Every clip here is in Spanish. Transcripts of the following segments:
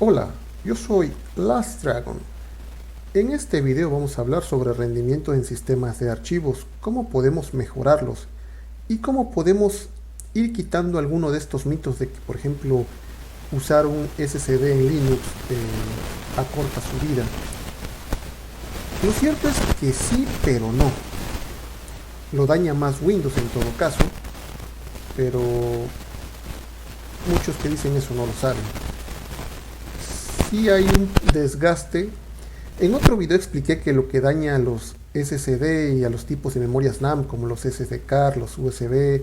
Hola, yo soy Last Dragon. En este video vamos a hablar sobre rendimiento en sistemas de archivos, cómo podemos mejorarlos y cómo podemos ir quitando alguno de estos mitos de que, por ejemplo, usar un SSD en Linux acorta su vida. Lo cierto es que sí, pero no. Lo daña más Windows en todo caso, pero muchos que dicen eso no lo saben. Sí hay un desgaste. En otro video expliqué que lo que daña a los SSD y a los tipos de memorias NAND como los SSD card, los USB,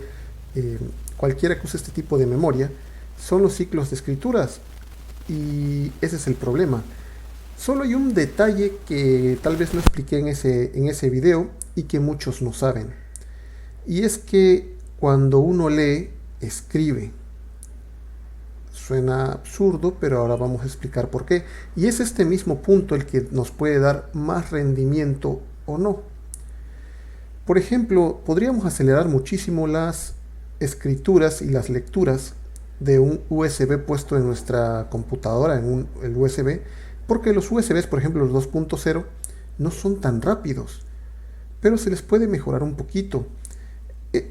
cualquiera que use este tipo de memoria, son los ciclos de escrituras, y ese es el problema. Solo hay un detalle que tal vez no expliqué en ese video y que muchos no saben, y es que cuando uno lee, escribe. Suena absurdo, pero ahora vamos a explicar por qué. Y es este mismo punto el que nos puede dar más rendimiento o no. Por ejemplo, podríamos acelerar muchísimo las escrituras y las lecturas de un USB puesto en nuestra computadora, el USB, porque los USBs, por ejemplo los 2.0, no son tan rápidos, pero se les puede mejorar un poquito.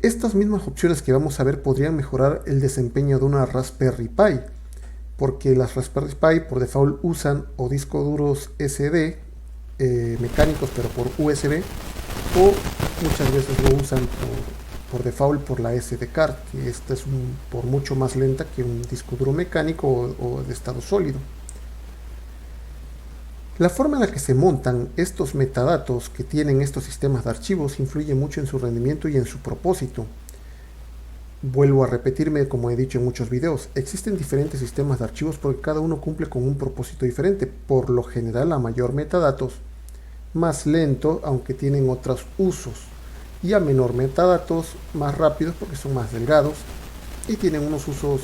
Estas mismas opciones que vamos a ver podrían mejorar el desempeño de una Raspberry Pi, porque las Raspberry Pi por default usan o discos duros SD mecánicos pero por USB, o muchas veces lo usan por default por la SD card, que esta es por mucho más lenta que un disco duro mecánico o de estado sólido. La forma en la que se montan estos metadatos que tienen estos sistemas de archivos influye mucho en su rendimiento y en su propósito. Vuelvo a repetirme, como he dicho en muchos videos, existen diferentes sistemas de archivos porque cada uno cumple con un propósito diferente. Por lo general, a mayor metadatos, más lento, aunque tienen otros usos, y a menor metadatos, más rápidos porque son más delgados y tienen unos usos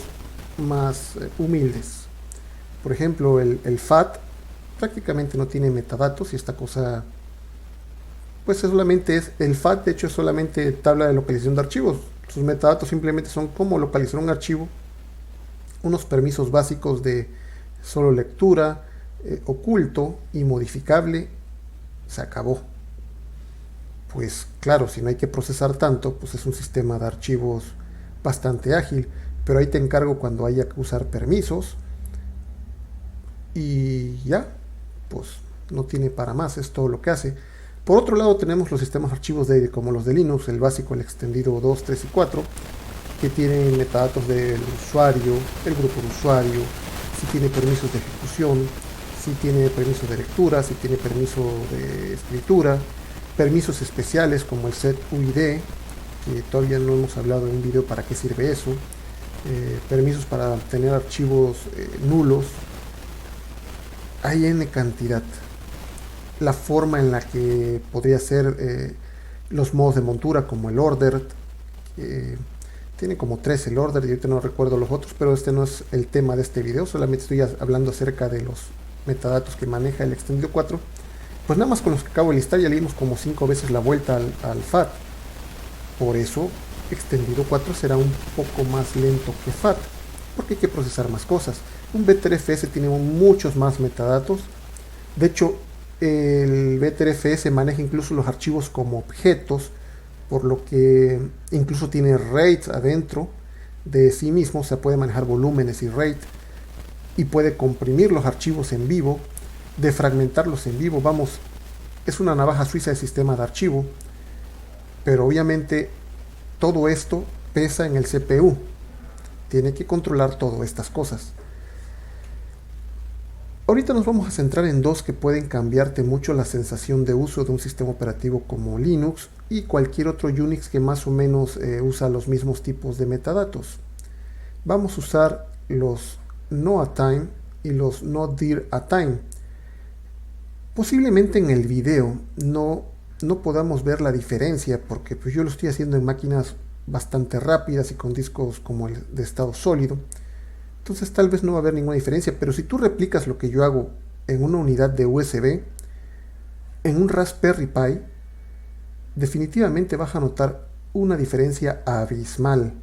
más humildes. Por ejemplo, el FAT prácticamente no tiene metadatos, y esta cosa pues solamente es el FAT. De hecho es solamente tabla de localización de archivos. Sus metadatos simplemente son cómo localizar un archivo, unos permisos básicos de solo lectura, oculto y modificable. Se acabó. Pues claro, si no hay que procesar tanto, pues es un sistema de archivos bastante ágil, pero ahí te encargo cuando haya que usar permisos, y ya, pues no tiene para más, es todo lo que hace. Por otro lado tenemos los sistemas de archivos como los de Linux, el básico, el extendido 2, 3 y 4, que tienen metadatos del usuario, el grupo de usuario, si tiene permisos de ejecución, si tiene permiso de lectura, si tiene permiso de escritura, permisos especiales como el set UID, que todavía no hemos hablado en un video para qué sirve eso, permisos para tener archivos nulos. Hay N cantidad. La forma en la que podría ser los modos de montura como el ordered, tiene como 3 el order, y ahorita no recuerdo los otros, pero este no es el tema de este video, solamente estoy hablando acerca de los metadatos que maneja el extendido 4. Pues nada más con los que acabo de listar ya le dimos como 5 veces la vuelta al FAT. Por eso extendido 4 será un poco más lento que FAT, porque hay que procesar más cosas. Un Btrfs tiene muchos más metadatos. De hecho, el Btrfs maneja incluso los archivos como objetos, por lo que incluso tiene RAID adentro de sí mismo. Se puede manejar volúmenes y RAID, y puede comprimir los archivos en vivo, defragmentarlos en vivo. Vamos, es una navaja suiza de sistema de archivo, pero obviamente todo esto pesa en el CPU. Tiene que controlar todas estas cosas. Ahorita nos vamos a centrar en dos que pueden cambiarte mucho la sensación de uso de un sistema operativo como Linux y cualquier otro Unix que más o menos usa los mismos tipos de metadatos. Vamos a usar los noatime y los nodir-a-time. Posiblemente en el video no podamos ver la diferencia, porque pues yo lo estoy haciendo en máquinas bastante rápidas y con discos como el de estado sólido. Entonces tal vez no va a haber ninguna diferencia, pero si tú replicas lo que yo hago en una unidad de USB, en un Raspberry Pi, definitivamente vas a notar una diferencia abismal.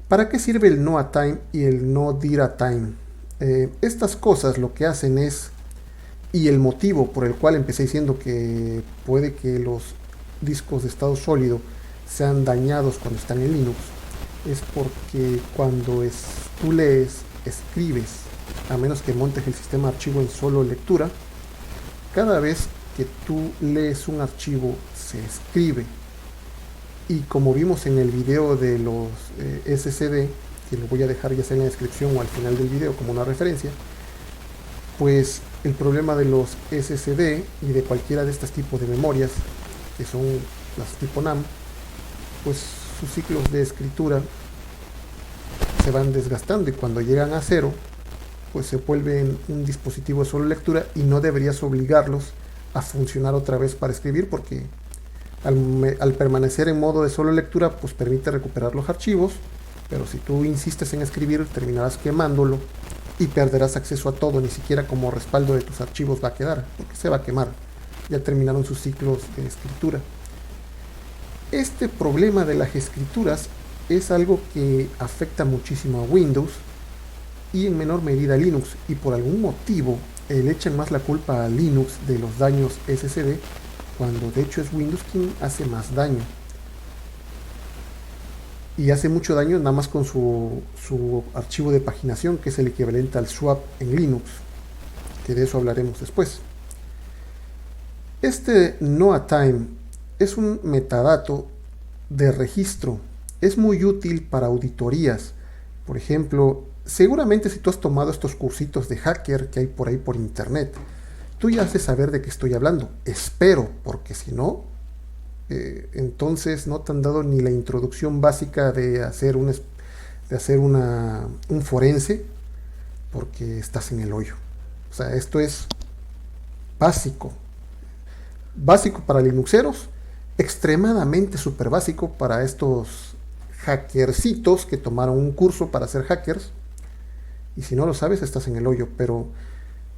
¿Para qué sirve el noatime y el nodir-a-time? Estas cosas lo que hacen es, y el motivo por el cual empecé diciendo que puede que los discos de estado sólido sean dañados cuando están en Linux, es porque cuando tú lees, escribes, a menos que montes el sistema de archivo en solo lectura, cada vez que tú lees un archivo se escribe. Y como vimos en el video de los SSD, que lo voy a dejar ya sea en la descripción o al final del video como una referencia, pues el problema de los SSD y de cualquiera de estos tipos de memorias, que son las tipo NAND, pues sus ciclos de escritura se van desgastando y cuando llegan a cero, pues se vuelven un dispositivo de solo lectura y no deberías obligarlos a funcionar otra vez para escribir, porque al permanecer en modo de solo lectura, pues permite recuperar los archivos, pero si tú insistes en escribir, terminarás quemándolo y perderás acceso a todo, ni siquiera como respaldo de tus archivos va a quedar, porque se va a quemar. Ya terminaron sus ciclos de escritura. Este problema de las escrituras es algo que afecta muchísimo a Windows y en menor medida a Linux, y por algún motivo le echan más la culpa a Linux de los daños SSD, cuando de hecho es Windows quien hace más daño. Y hace mucho daño nada más con su archivo de paginación, que es el equivalente al swap en Linux, que de eso hablaremos después. Este NoaTime es un metadato de registro. Es muy útil para auditorías. Por ejemplo, seguramente si tú has tomado estos cursitos de hacker que hay por ahí por internet, tú ya haces saber de qué estoy hablando. Espero, porque si no, entonces no te han dado ni la introducción básica de hacer un forense, porque estás en el hoyo. O sea, esto es básico. Básico para linuxeros, extremadamente súper básico para estos hackercitos que tomaron un curso para ser hackers. Y si no lo sabes, estás en el hoyo. Pero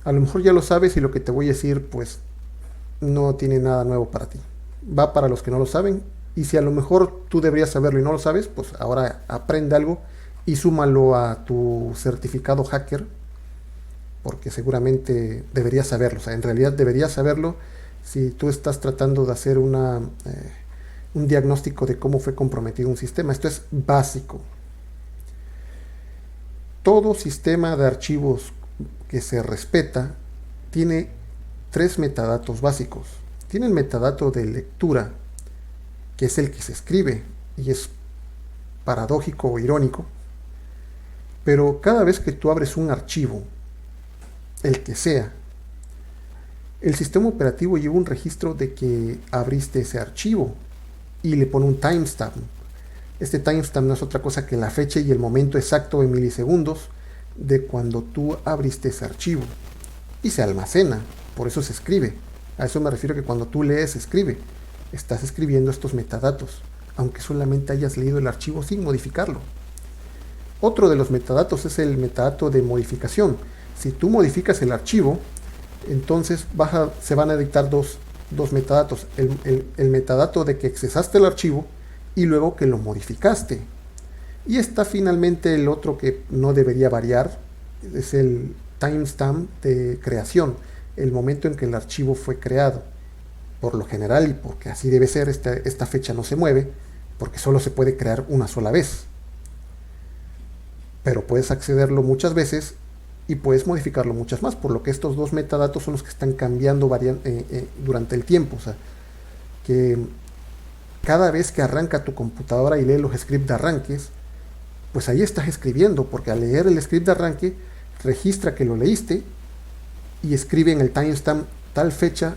a lo mejor ya lo sabes y lo que te voy a decir, pues no tiene nada nuevo para ti. Va para los que no lo saben. Y si a lo mejor tú deberías saberlo y no lo sabes, pues ahora aprende algo y súmalo a tu certificado hacker, porque seguramente deberías saberlo. O sea, en realidad deberías saberlo si tú estás tratando de hacer un diagnóstico de cómo fue comprometido un sistema. Esto es básico. Todo sistema de archivos que se respeta tiene tres metadatos básicos. Tiene el metadato de lectura, que es el que se escribe, y es paradójico o irónico, pero cada vez que tú abres un archivo, el que sea, el sistema operativo lleva un registro de que abriste ese archivo y le pone un timestamp. Este timestamp no es otra cosa que la fecha y el momento exacto en milisegundos de cuando tú abriste ese archivo. Y se almacena, por eso se escribe. A eso me refiero que cuando tú lees, escribe. Estás escribiendo estos metadatos, aunque solamente hayas leído el archivo sin modificarlo. Otro de los metadatos es el metadato de modificación. Si tú modificas el archivo, entonces se van a dictar dos metadatos. El metadato de que accesaste el archivo y luego que lo modificaste. Y está finalmente el otro que no debería variar, es el timestamp de creación, el momento en que el archivo fue creado. Por lo general, y porque así debe ser, esta fecha no se mueve, porque solo se puede crear una sola vez. Pero puedes accederlo muchas veces y puedes modificarlo muchas más, por lo que estos dos metadatos son los que están cambiando durante el tiempo. O sea, que cada vez que arranca tu computadora y lee los scripts de arranques, pues ahí estás escribiendo, porque al leer el script de arranque registra que lo leíste y escribe en el timestamp tal fecha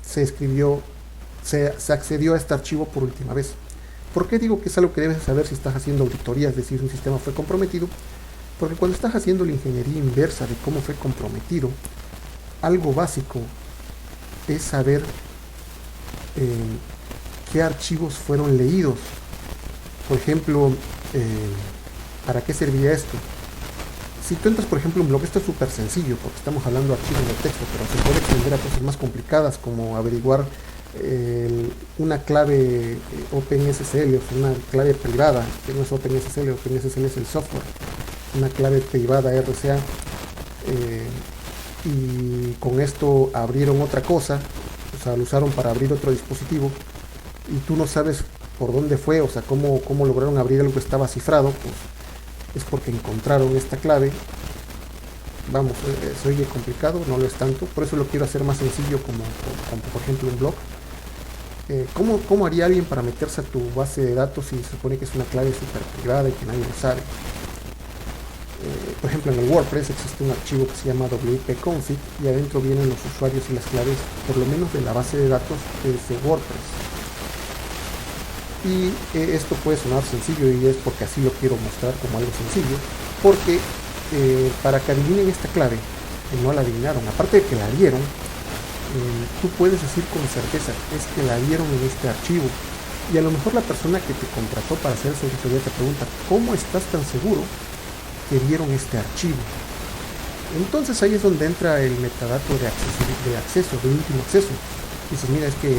se accedió a este archivo por última vez. ¿Por qué digo que es algo que debes saber si estás haciendo auditorías de si un sistema fue comprometido? Porque cuando estás haciendo la ingeniería inversa de cómo fue comprometido, algo básico es saber qué archivos fueron leídos. Por ejemplo, ¿para qué serviría esto? Si tú entras, por ejemplo, en un blog, esto es súper sencillo porque estamos hablando de archivos de texto, pero se puede extender a cosas más complicadas como averiguar una clave OpenSSL, o sea, una clave privada, que no es OpenSSL, OpenSSL es el software, una clave privada RCA, y con esto abrieron otra cosa, o sea, lo usaron para abrir otro dispositivo y tú no sabes por dónde fue, o sea, cómo lograron abrir algo que estaba cifrado, pues es porque encontraron esta clave. Vamos, se oye complicado, no lo es tanto, por eso lo quiero hacer más sencillo como por ejemplo un blog. ¿Cómo haría alguien para meterse a tu base de datos si se supone que es una clave súper privada y que nadie lo sabe? Por ejemplo, en el WordPress existe un archivo que se llama wp-config y adentro vienen los usuarios y las claves, por lo menos de la base de datos de WordPress. Y esto puede sonar sencillo y es porque así lo quiero mostrar como algo sencillo, porque para que adivinen esta clave, que no la adivinaron, aparte de que la vieron, tú puedes decir con certeza, es que la vieron en este archivo. Y a lo mejor la persona que te contrató para hacer esa auditoría te pregunta, ¿cómo estás tan seguro que vieron este archivo? Entonces ahí es donde entra el metadato de acceso, de último acceso. Dices, mira, es que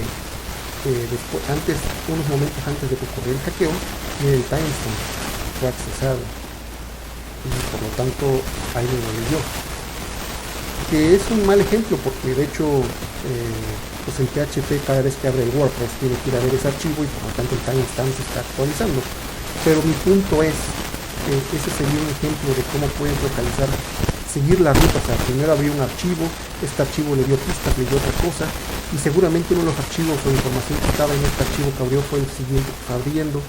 unos momentos antes de que ocurriera el hackeo, el timestamp fue accesado y por lo tanto alguien lo leyó, que es un mal ejemplo porque de hecho pues el PHP cada vez que abre el WordPress tiene que ir a ver ese archivo y por lo tanto el timestamp se está actualizando. Pero mi punto es ese sería un ejemplo de cómo puedes localizar, seguir la ruta. O sea, primero abrió un archivo, este archivo le dio pistas, le dio otra cosa, y seguramente uno de los archivos o información que estaba en este archivo que abrió fue el siguiente que está abriendo,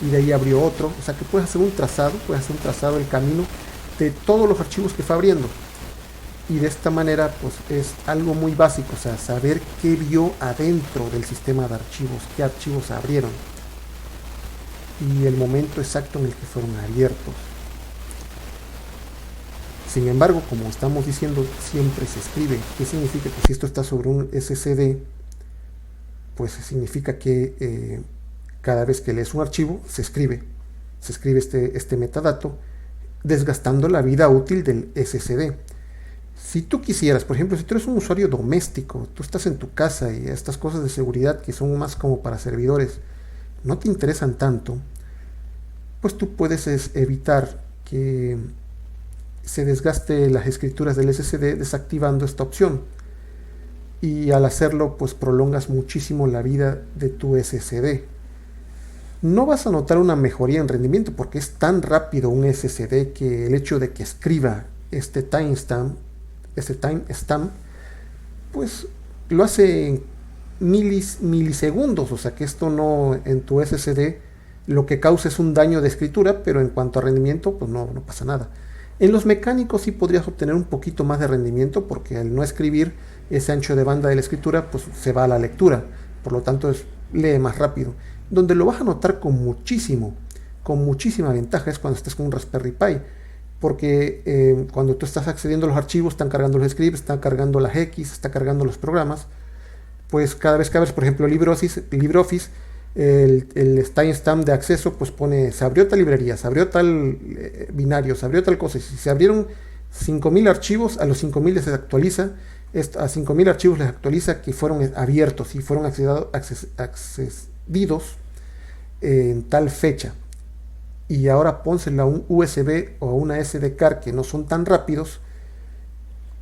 y de ahí abrió otro. O sea que puedes hacer un trazado del camino de todos los archivos que fue abriendo. Y de esta manera, pues es algo muy básico, o sea, saber qué vio adentro del sistema de archivos, qué archivos abrieron y el momento exacto en el que fueron abiertos. Sin embargo, como estamos diciendo, siempre se escribe. ¿Qué significa? Que si esto está sobre un SSD, pues significa que cada vez que lees un archivo, se escribe este metadato, desgastando la vida útil del SSD. Si tú quisieras, por ejemplo, si tú eres un usuario doméstico, tú estás en tu casa y estas cosas de seguridad que son más como para servidores, no te interesan tanto, pues tú puedes evitar que se desgaste las escrituras del SSD desactivando esta opción. Y al hacerlo, pues prolongas muchísimo la vida de tu SSD. No vas a notar una mejoría en rendimiento porque es tan rápido un SSD que el hecho de que escriba este timestamp, pues lo hace en milisegundos. O sea que esto no, en tu SSD lo que causa es un daño de escritura, pero en cuanto a rendimiento, pues no pasa nada. En los mecánicos sí podrías obtener un poquito más de rendimiento porque al no escribir ese ancho de banda de la escritura, pues se va a la lectura, por lo tanto lee más rápido. Donde lo vas a notar con muchísima ventaja es cuando estés con un Raspberry Pi, porque cuando tú estás accediendo a los archivos, están cargando los scripts, están cargando las X, está cargando los programas, pues cada vez que abres, por ejemplo, LibreOffice, el timestamp de acceso pues pone, se abrió tal librería, se abrió tal binario, se abrió tal cosa, y si se abrieron 5000 archivos, a los 5000 les actualiza, a 5000 archivos les actualiza que fueron abiertos y fueron accedidos en tal fecha. Y ahora pónsela a un USB o a una SD card que no son tan rápidos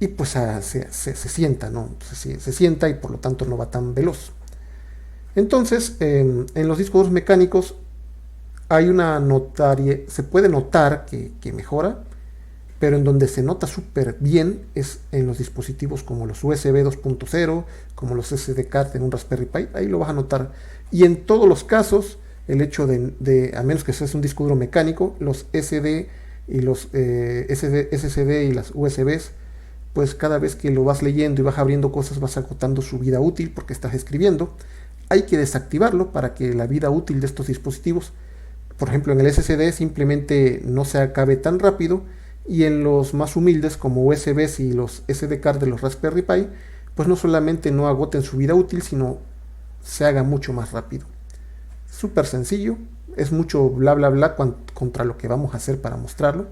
y pues se sienta, ¿no? Se sienta y por lo tanto no va tan veloz. Entonces, en los discos duros mecánicos hay una se puede notar que mejora, pero en donde se nota súper bien es en los dispositivos como los USB 2.0, como los SD card en un Raspberry Pi, ahí lo vas a notar. Y en todos los casos, el hecho a menos que seas un disco duro mecánico, los SD y los SSD y las USBs, pues cada vez que lo vas leyendo y vas abriendo cosas vas agotando su vida útil porque estás escribiendo. Hay que desactivarlo para que la vida útil de estos dispositivos, por ejemplo en el SSD, simplemente no se acabe tan rápido, y en los más humildes como USBs y los SD card de los Raspberry Pi, pues no solamente no agoten su vida útil, sino se haga mucho más rápido. Súper sencillo, es mucho bla bla bla contra lo que vamos a hacer para mostrarlo.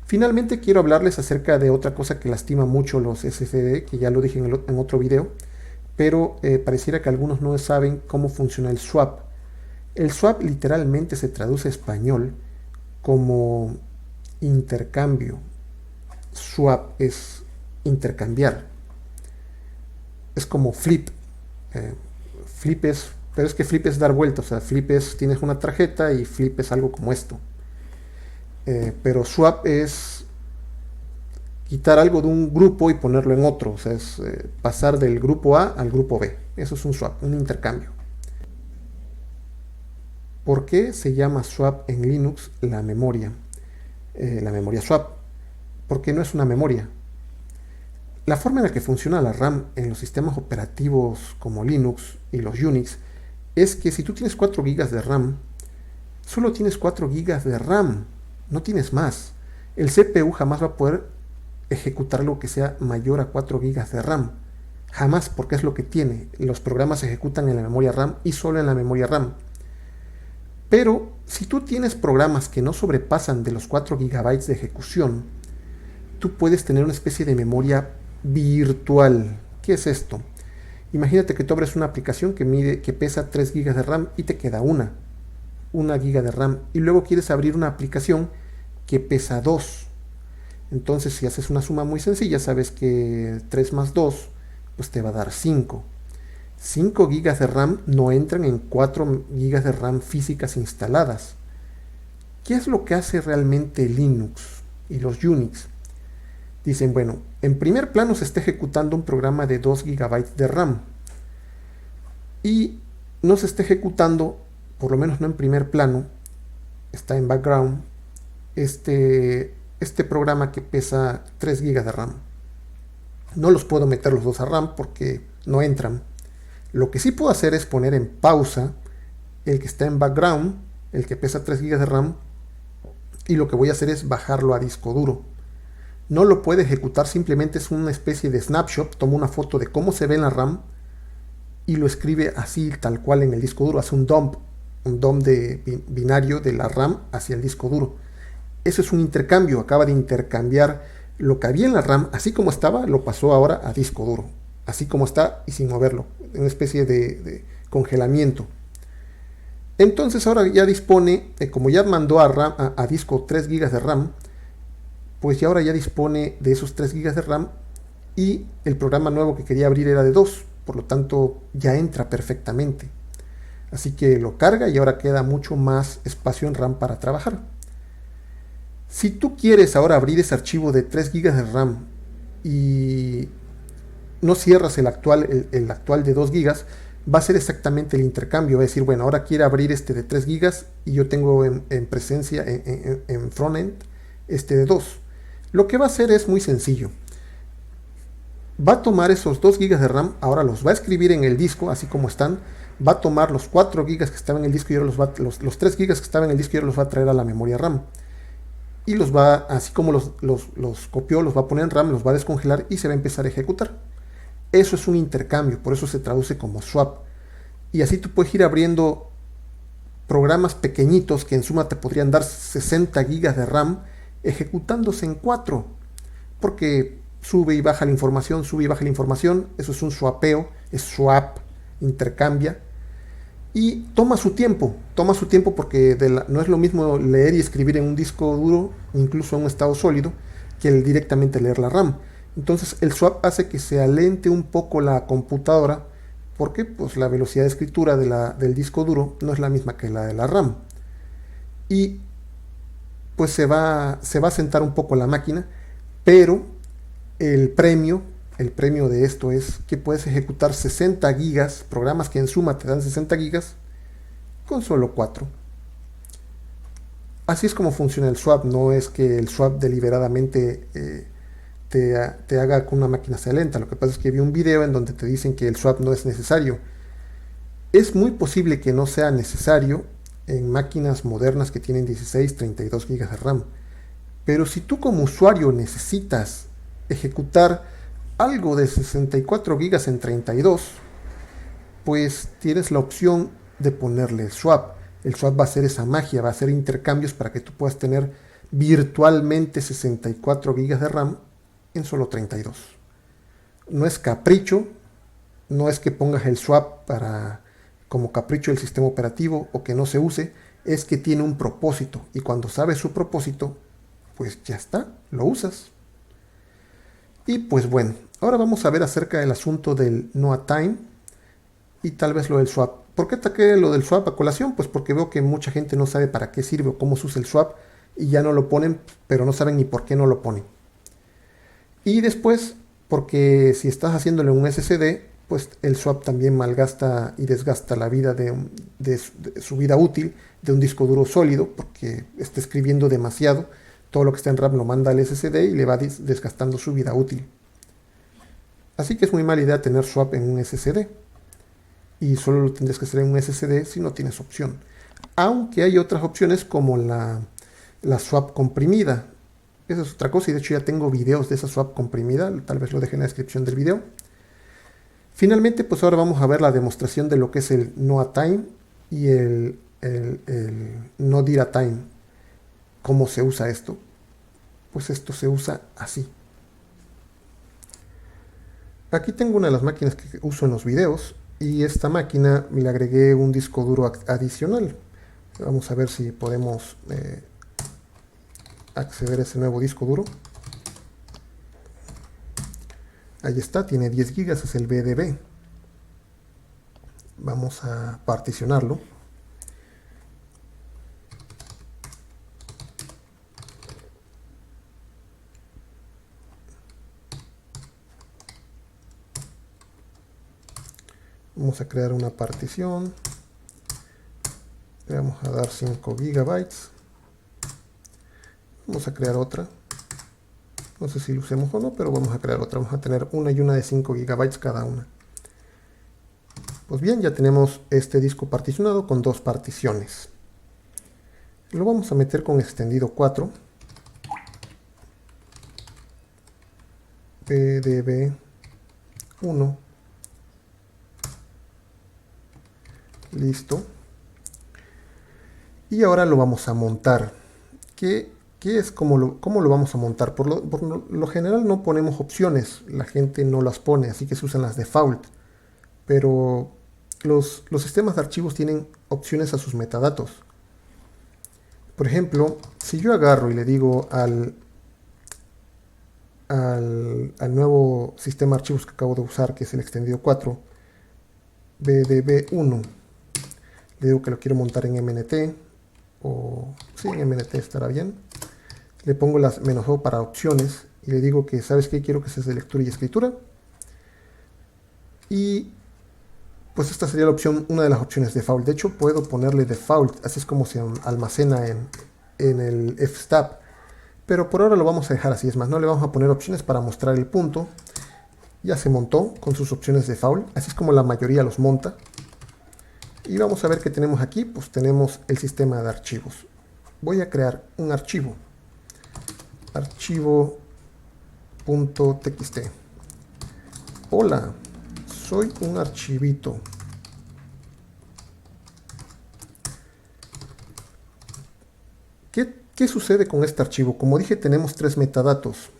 Finalmente quiero hablarles acerca de otra cosa que lastima mucho los SSD, que ya lo dije en otro video, pero pareciera que algunos no saben cómo funciona el swap. El swap literalmente se traduce a español como intercambio. swap es intercambiar. Es como flip. Eh, Flip es, pero es que flip es dar vuelta, o sea, flip es, tienes una tarjeta y flip es algo como esto. Pero swap es quitar algo de un grupo y ponerlo en otro, o sea, es pasar del grupo A al grupo B. Eso es un swap, un intercambio. ¿Por qué se llama swap en Linux la memoria? La memoria swap, porque no es una memoria. La forma en la que funciona la RAM en los sistemas operativos como Linux y los Unix es que si tú tienes 4 GB de RAM, solo tienes 4 GB de RAM, no tienes más. El CPU jamás va a poder ejecutar algo que sea mayor a 4 GB de RAM. Jamás, porque es lo que tiene. Los programas se ejecutan en la memoria RAM y solo en la memoria RAM. Pero si tú tienes programas que no sobrepasan de los 4 GB de ejecución, tú puedes tener una especie de memoria virtual. ¿Qué es esto? Imagínate que tú abres una aplicación que pesa 3 GB de RAM y te queda una giga de RAM, y luego quieres abrir una aplicación que pesa 2. Entonces, si haces una suma muy sencilla, sabes que 3 más 2 pues te va a dar 5. 5 gigas de RAM no entran en 4 gigas de RAM físicas instaladas. ¿Qué es lo que hace realmente Linux y los Unix? Dicen, bueno, en primer plano se está ejecutando un programa de 2 GB de RAM y no se está ejecutando, por lo menos no en primer plano, está en background, este programa que pesa 3 GB de RAM. No los puedo meter los dos a RAM porque no entran. Lo que sí puedo hacer es poner en pausa el que está en background, el que pesa 3 GB de RAM, y lo que voy a hacer es bajarlo a disco duro. No lo puede ejecutar, simplemente es una especie de snapshot, toma una foto de cómo se ve en la RAM y lo escribe así tal cual en el disco duro, hace un dump de binario de la RAM hacia el disco duro. Eso es un intercambio, acaba de intercambiar lo que había en la RAM, así como estaba, lo pasó ahora a disco duro, así como está y sin moverlo, una especie de congelamiento. Entonces ahora ya dispone, como ya mandó a disco 3 GB de RAM, pues ya ahora ya dispone de esos 3 GB de RAM y el programa nuevo que quería abrir era de 2, por lo tanto ya entra perfectamente. Así que lo carga y ahora queda mucho más espacio en RAM para trabajar. Si tú quieres ahora abrir ese archivo de 3 GB de RAM y no cierras el actual de 2 GB, va a ser exactamente el intercambio. Va a decir, bueno, ahora quiero abrir este de 3 GB y yo tengo en presencia, en frontend, este de 2. Lo que va a hacer es muy sencillo. Va a tomar esos 2 GB de RAM, ahora los va a escribir en el disco, así como están. Va a tomar los 4 GB que estaban en el disco y ahora los 3 GB que estaban en el disco y ahora los va a traer a la memoria RAM. Y los va, así como los copió, los va a poner en RAM, los va a descongelar y se va a empezar a ejecutar. Eso es un intercambio, por eso se traduce como swap. Y así tú puedes ir abriendo programas pequeñitos que en suma te podrían dar 60 GB de RAM ejecutándose en 4. Porque sube y baja la información, sube y baja la información. Eso es un swapeo, es swap, intercambia. Y toma su tiempo porque no es lo mismo leer y escribir en un disco duro, incluso en un estado sólido, que directamente leer la RAM. Entonces el swap hace que se alente un poco la computadora porque pues, la velocidad de escritura del disco duro no es la misma que la de la RAM. Y pues se va a sentar un poco la máquina, pero el premio de esto es que puedes ejecutar 60 gigas, programas que en suma te dan 60 gigas, con solo 4. Así es como funciona el swap, no es que el swap deliberadamente te haga que una máquina sea lenta. Lo que pasa es que vi un video en donde te dicen que el swap no es necesario. Es muy posible que no sea necesario en máquinas modernas que tienen 16, 32 gigas de RAM. Pero si tú como usuario necesitas ejecutar algo de 64 gigas en 32, pues tienes la opción de ponerle el swap. El swap va a hacer esa magia, va a hacer intercambios para que tú puedas tener virtualmente 64 gigas de RAM en solo 32. No es capricho, no es que pongas el swap como capricho del sistema operativo o que no se use, es que tiene un propósito y cuando sabes su propósito, pues ya está, lo usas. Y pues bueno, ahora vamos a ver acerca del asunto del no time y tal vez lo del swap. ¿Por qué ataqué lo del swap a colación? Pues porque veo que mucha gente no sabe para qué sirve o cómo se usa el swap y ya no lo ponen, pero no saben ni por qué no lo ponen. Y después, porque si estás haciéndole un SSD, pues el swap también malgasta y desgasta la vida de su vida útil de un disco duro sólido, porque está escribiendo demasiado. Todo lo que está en RAM lo manda al SSD y le va desgastando su vida útil. Así que es muy mala idea tener swap en un SSD. Y solo lo tendrías que hacer en un SSD si no tienes opción. Aunque hay otras opciones como la swap comprimida. Esa es otra cosa y de hecho ya tengo videos de esa swap comprimida. Tal vez lo deje en la descripción del video. Finalmente, pues ahora vamos a ver la demostración de lo que es el NoaTime y el NoDiraTime. ¿Cómo se usa esto? Pues esto se usa así. Aquí tengo una de las máquinas que uso en los videos y esta máquina le agregué un disco duro adicional. Vamos a ver si podemos acceder a ese nuevo disco duro. Ahí está, tiene 10 GB, es el BDB. Vamos a particionarlo. Vamos a crear una partición. Le vamos a dar 5 GB. Vamos a crear otra. No sé si lo usemos o no, pero vamos a crear otra. Vamos a tener una y una de 5 GB cada una. Pues bien, ya tenemos este disco particionado con dos particiones. Lo vamos a meter con extendido 4. PDB1. Listo. Y ahora lo vamos a montar. ¿Qué es? ¿Cómo lo vamos a montar? Por lo general no ponemos opciones. La gente no las pone, así que se usan las default. Pero los sistemas de archivos tienen opciones a sus metadatos. Por ejemplo, si yo agarro y le digo al nuevo sistema de archivos que acabo de usar, que es el extendido 4, BDB1, le digo que lo quiero montar en MNT, o sí, en MNT estará bien. Le pongo las -O para opciones y le digo que, ¿sabes qué? Quiero que sea de lectura y escritura. Y pues esta sería la opción, una de las opciones default. De hecho, puedo ponerle default, así es como se almacena en el fstab. Pero por ahora lo vamos a dejar así, es más, no le vamos a poner opciones para mostrar el punto. Ya se montó con sus opciones default, así es como la mayoría los monta. Y vamos a ver qué tenemos aquí, pues tenemos el sistema de archivos. Voy a crear un archivo. Archivo.txt. Hola, soy un archivito. ¿Qué sucede con este archivo? Como dije, tenemos tres metadatos.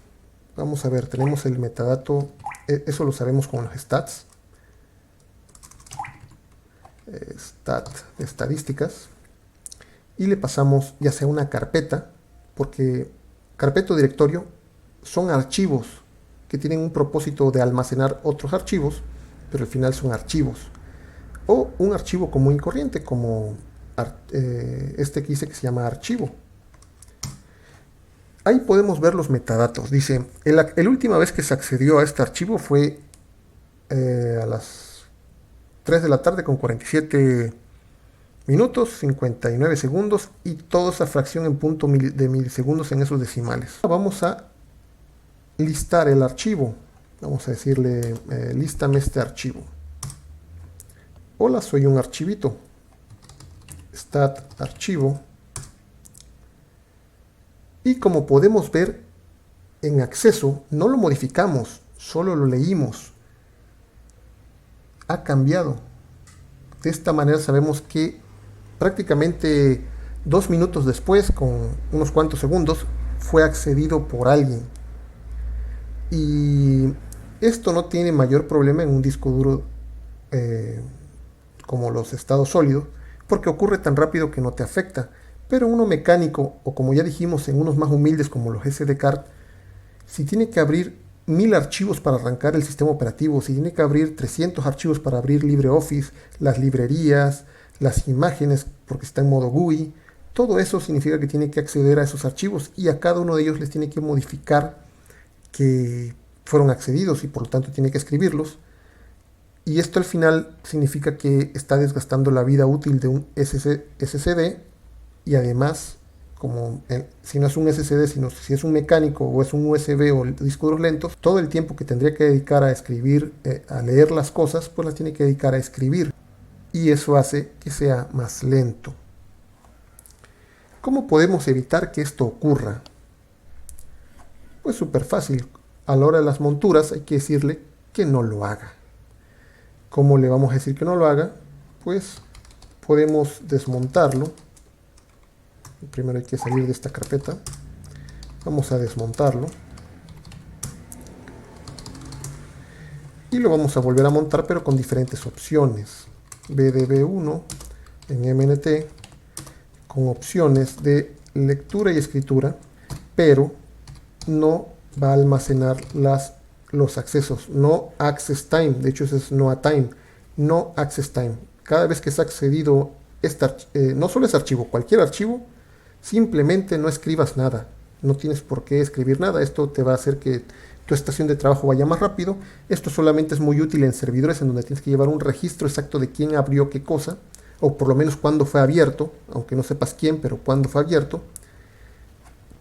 Vamos a ver, tenemos el metadato, eso lo sabemos con los stats. Stat de estadísticas. Y le pasamos ya sea una carpeta, porque carpeta o directorio son archivos que tienen un propósito de almacenar otros archivos, pero al final son archivos. O un archivo común y corriente, como este que dice que se llama archivo. Ahí podemos ver los metadatos. Dice, la última vez que se accedió a este archivo fue a las 3 de la tarde con 47 minutos, 59 segundos y toda esa fracción en punto de milisegundos en esos decimales. Vamos a listar el archivo. Vamos a decirle, lístame este archivo. Hola, soy un archivito. Stat archivo. Y como podemos ver en acceso, no lo modificamos, solo lo leímos. Ha cambiado. De esta manera sabemos que prácticamente 2 minutos después, con unos cuantos segundos, fue accedido por alguien. Y esto no tiene mayor problema en un disco duro como los estados sólidos, porque ocurre tan rápido que no te afecta. Pero uno mecánico, o como ya dijimos, en unos más humildes como los SD card, si tiene que abrir 1000 archivos para arrancar el sistema operativo, si tiene que abrir 300 archivos para abrir LibreOffice, las librerías, las imágenes, porque está en modo GUI, todo eso significa que tiene que acceder a esos archivos y a cada uno de ellos les tiene que modificar que fueron accedidos y por lo tanto tiene que escribirlos. Y esto al final significa que está desgastando la vida útil de un SSD y además, si no es un SSD, sino si es un mecánico o es un USB o discos duros lentos, todo el tiempo que tendría que dedicar a escribir, a leer las cosas, pues las tiene que dedicar a escribir. Y eso hace que sea más lento. ¿Cómo podemos evitar que esto ocurra? Pues súper fácil. A la hora de las monturas hay que decirle que no lo haga. ¿Cómo le vamos a decir que no lo haga? Pues podemos desmontarlo. Primero hay que salir de esta carpeta. Vamos a desmontarlo. Y lo vamos a volver a montar, pero con diferentes opciones. BDB1 en MNT, con opciones de lectura y escritura, pero no va a almacenar los accesos, no access time, de hecho eso es no a time, no access time. Cada vez que se ha accedido, no solo es archivo, cualquier archivo, simplemente no escribas nada, no tienes por qué escribir nada, esto te va a hacer que tu estación de trabajo vaya más rápido. Esto solamente es muy útil en servidores en donde tienes que llevar un registro exacto de quién abrió qué cosa, o por lo menos cuándo fue abierto, aunque no sepas quién, pero cuándo fue abierto.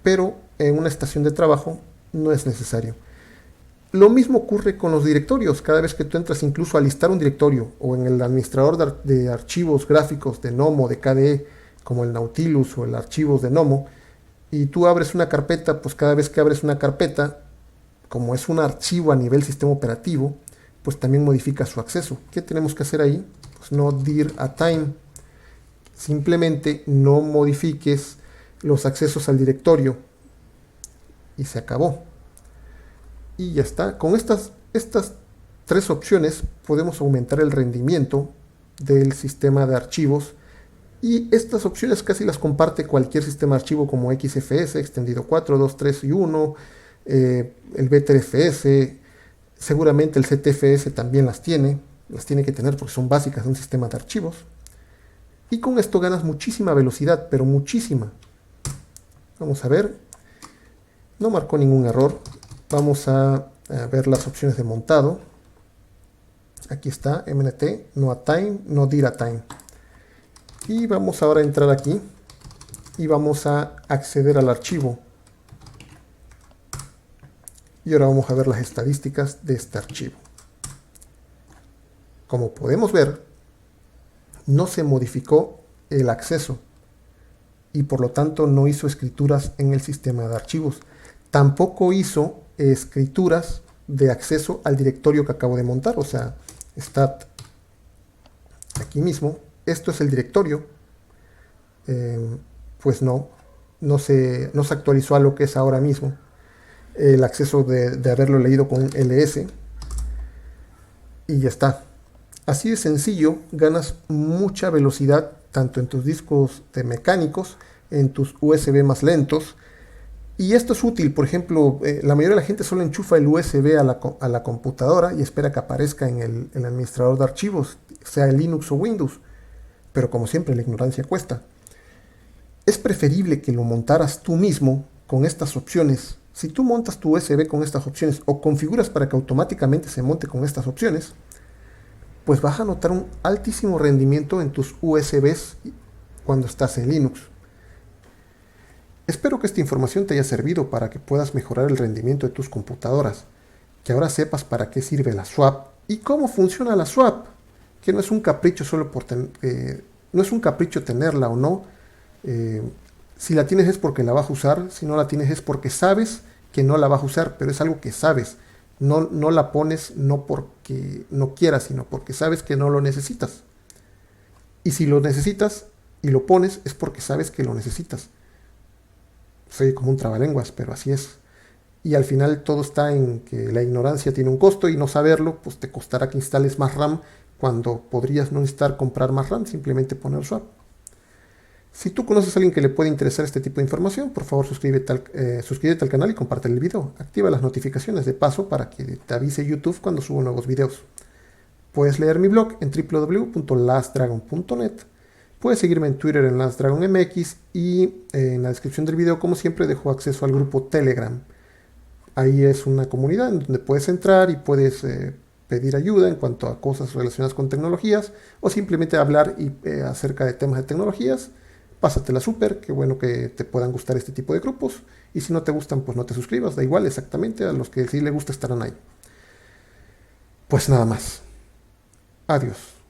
Pero en una estación de trabajo no es necesario. Lo mismo ocurre con los directorios. Cada vez que tú entras incluso a listar un directorio o en el administrador de archivos gráficos de Nomo, de KDE, como el Nautilus o el archivos de Nomo, y tú abres una carpeta, pues cada vez que abres una carpeta, como es un archivo a nivel sistema operativo, pues también modifica su acceso. ¿Qué tenemos que hacer ahí? Pues no dir a time. Simplemente no modifiques los accesos al directorio. Y se acabó. Y ya está. Con estas tres opciones podemos aumentar el rendimiento del sistema de archivos. Y estas opciones casi las comparte cualquier sistema de archivo como XFS, extendido 4, 2, 3 y 1, el BTRFS, seguramente el ZFS también las tiene que tener porque son básicas de un sistema de archivos. Y con esto ganas muchísima velocidad, pero muchísima. Vamos a ver, no marcó ningún error. Vamos a ver las opciones de montado. Aquí está, MNT, no a time, no dir a time. Y vamos ahora a entrar aquí y vamos a acceder al archivo. Y ahora vamos a ver las estadísticas de este archivo. Como podemos ver, no se modificó el acceso y por lo tanto no hizo escrituras en el sistema de archivos. Tampoco hizo escrituras de acceso al directorio que acabo de montar, o sea, stat aquí mismo. Esto es el directorio. Pues no se actualizó a lo que es ahora mismo. El acceso de haberlo leído con LS. Y ya está. Así de sencillo, ganas mucha velocidad tanto en tus discos de mecánicos, en tus USB más lentos. Y esto es útil, por ejemplo, la mayoría de la gente solo enchufa el USB a la computadora y espera que aparezca en el administrador de archivos, sea Linux o Windows. Pero como siempre, la ignorancia cuesta. Es preferible que lo montaras tú mismo con estas opciones. Si tú montas tu USB con estas opciones o configuras para que automáticamente se monte con estas opciones, pues vas a notar un altísimo rendimiento en tus USBs cuando estás en Linux. Espero que esta información te haya servido para que puedas mejorar el rendimiento de tus computadoras, que ahora sepas para qué sirve la swap y cómo funciona la swap, que no es un capricho solo no es un capricho tenerla o no. Si la tienes es porque la vas a usar, si no la tienes es porque sabes que no la vas a usar, pero es algo que sabes. No la pones no porque no quieras, sino porque sabes que no lo necesitas. Y si lo necesitas y lo pones es porque sabes que lo necesitas. Soy como un trabalenguas, pero así es. Y al final todo está en que la ignorancia tiene un costo y no saberlo, pues te costará que instales más RAM cuando podrías no necesitar comprar más RAM, simplemente poner swap. Si tú conoces a alguien que le puede interesar este tipo de información, por favor suscríbete al canal y comparte el video. Activa las notificaciones de paso para que te avise YouTube cuando subo nuevos videos. Puedes leer mi blog en www.lastdragon.net. Puedes seguirme en Twitter en LastDragonMX y en la descripción del video, como siempre, dejo acceso al grupo Telegram. Ahí es una comunidad en donde puedes entrar y puedes pedir ayuda en cuanto a cosas relacionadas con tecnologías o simplemente hablar acerca de temas de tecnologías. Pásatela súper, qué bueno que te puedan gustar este tipo de grupos. Y si no te gustan, pues no te suscribas, da igual exactamente, a los que sí les gusta estarán ahí. Pues nada más. Adiós.